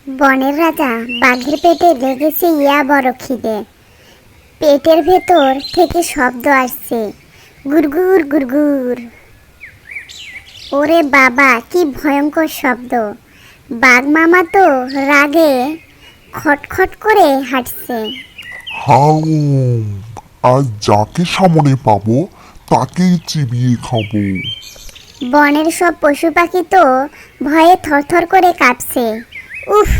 বনের রাজা বাঘের পেটে লেগেছে ইয়া বড় খিদে। পেটের ভেতর থেকে শব্দ আসছে, গুড়গুড় গুড়গুড়। ওরে বাবা, কি ভয়ঙ্কর শব্দ! বাঘ মামা তো রাগে খটখট করে হাঁটছে। হাউম, আজ যাকে সামনে পাবো তাকেই চিবিয়ে খাবো। বনের সব পশু পাখি তো ভয়ে থরথর করে কাঁপছে। উফ,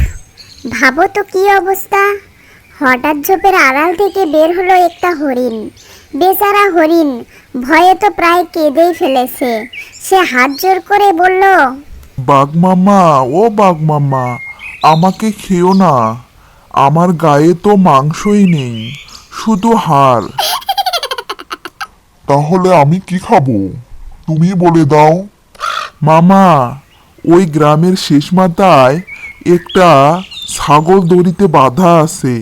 ভাবো তো কি অবস্থা! হঠাৎ ঝোপের আড়াল থেকে বের হলো একটা হরিণ। বেচারা হরিণ ভয়ে তো প্রায় কেঁদেই ফেলেছে। সে হাত জোর করে বলল, বাঘ মামা, ও বাঘ মামা, আমাকে খেও না। আমার গায়ে তো মাংসই নেই, শুধু হাড়। তাহলে আমি কি খাবো? তুমি বলে দাও। মামা, ওই গ্রামের শেষ মাথায় একটা ছাগল দড়িতে বাঁধা আছে।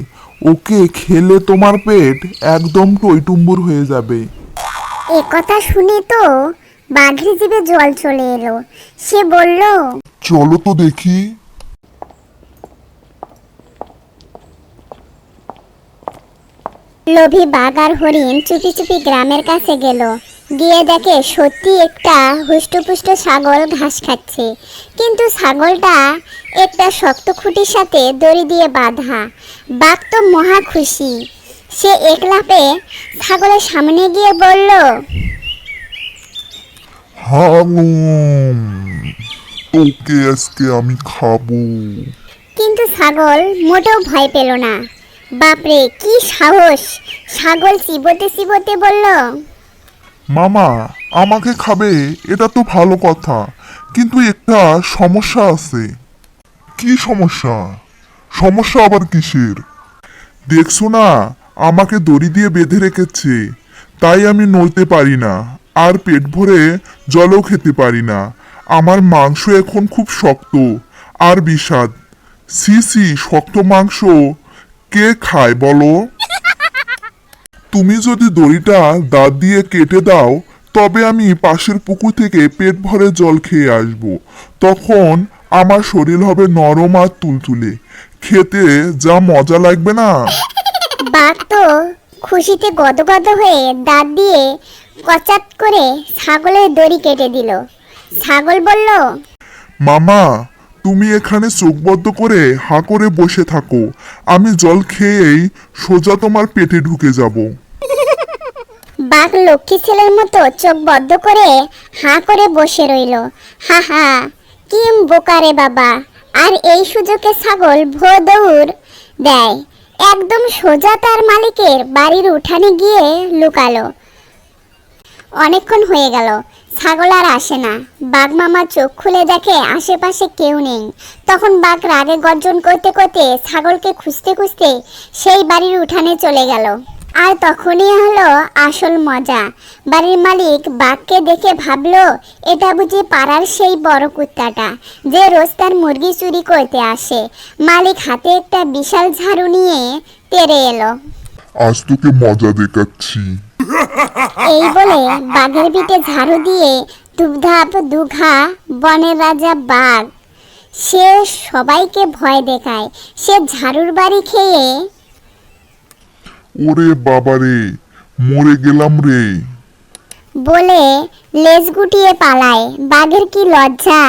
ওকে খেলে তোমার পেট একদম টইটুম্বুর হয়ে যাবে। এ কথা শুনে তো বাঘের জিভে জল চলে এলো। সে বলল, চলো তো দেখি। লোভী বাঘ আর হরিণ চুপি চুপি গ্রামের কাছে গেল। গিয়ে দেখে সত্যি একটা হুষ্টপুষ্ট ছাগল ঘাস খাচ্ছে, কিন্তু ছাগলটা একটা শক্ত খুঁটির সাথে দড়ি দিয়ে বাঁধা। বাঘ তো মহা খুশি। সে এক লাফে ছাগলের সামনে গিয়ে বলল, হাউম, তোকে আজকে আমি খাবো। কিন্তু ছাগল মোটেও ভয় পেল না। বাপরে, কি সাহস! ছাগল চিবোতে চিবোতে বলল, মামা, আমাকে খাবে এটা তো ভালো কথা, কিন্তু একটা সমস্যা আছে। কি সমস্যা? সমস্যা আবার কিসের? দেখছো না, আমাকে দড়ি দিয়ে বেঁধে রেখেছে, তাই আমি নড়তে পারি না, আর পেট ভরে জলও খেতে পারি না। আমার মাংস এখন খুব শক্ত আর বিস্বাদ। সি সি, শক্ত মাংস কে খায় বলো? তুমি যদি দড়িটা দাঁত দিয়ে কেটে দাও, তবে আমি পাশের পুকুর থেকে পেট ভরে জল খেয়ে আসব। তখন আমার শরীর হবে নরম আর তুলতুলে, খেতে যা মজা লাগবে না। বাঘ তো খুশিতে গদগদ হয়ে দাঁত দিয়ে কচাত করে ছাগলের দড়ি কেটে দিল। ছাগল বলল, মামা, তুমি এখানে চোখ বদ্ধ করে হাঁ করে বসে থাকো, আমি জল খেয়েই সোজা তোমার পেটে ঢুকে যাব। বাঘ লক্ষ্মী ছেলের মতো চোখ বদ্ধ করে হাঁ করে বসে রইল। হা হা, কি বোকারে বাবা! আর এই সুযোগে ছাগল ভো দৌড় দেয়, একদম সোজা তার মালিকের বাড়ির উঠানে গিয়ে লুকালো। অনেকক্ষণ হয়ে গেল, ছাগল আর আসে না। বাঘ মামা চোখ খুলে দেখে আশেপাশে কেউ নেই। তখন বাঘ রাগে গর্জন করতে করতে ছাগলকে খুঁজতে খুঁজতে সেই বাড়ির উঠানে চলে গেল। আর তখনই হলো আসল মজা। বাড়ির মালিক বাঘকে দেখে ভাবলো, এটা বুঝি পাড়ার সেই বড় কুত্তাটা, যে রোজ তার মুরগি চুরি করতে আসে। মালিক হাতে একটা বিশাল ঝাড়ু নিয়ে তেড়ে এলো। আজ তোকে মজা দেখাচ্ছি। এই বলে বাঘের পিঠে ঝাড়ু দিয়ে ধুপধাপ দুঘা বনের রাজা বাঘ। সে সবাইকে ভয় দেখায়। সে ঝাড়ুর বাড়ি খেয়ে ওরে বাবারে, মরে গেলাম রে। বলে লেজ গুটিয়ে পালায়। বাঘের কি লজ্জা!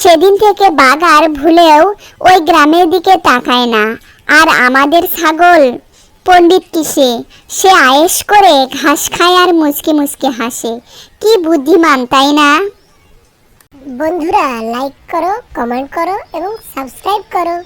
সেদিন থেকে বাঘ আর ভুলেও ওই গ্রামের দিকে তাকায় না। আর আমাদের ছাগল পণ্ডিত কিসে, সে আয়েশ করে ঘাস খায় আর মুচকি মুচকি হাসে। কি বুদ্ধিমান, তাই না? বন্ধুরা, লাইক করো, কমেন্ট করো এবং সাবস্ক্রাইব করো।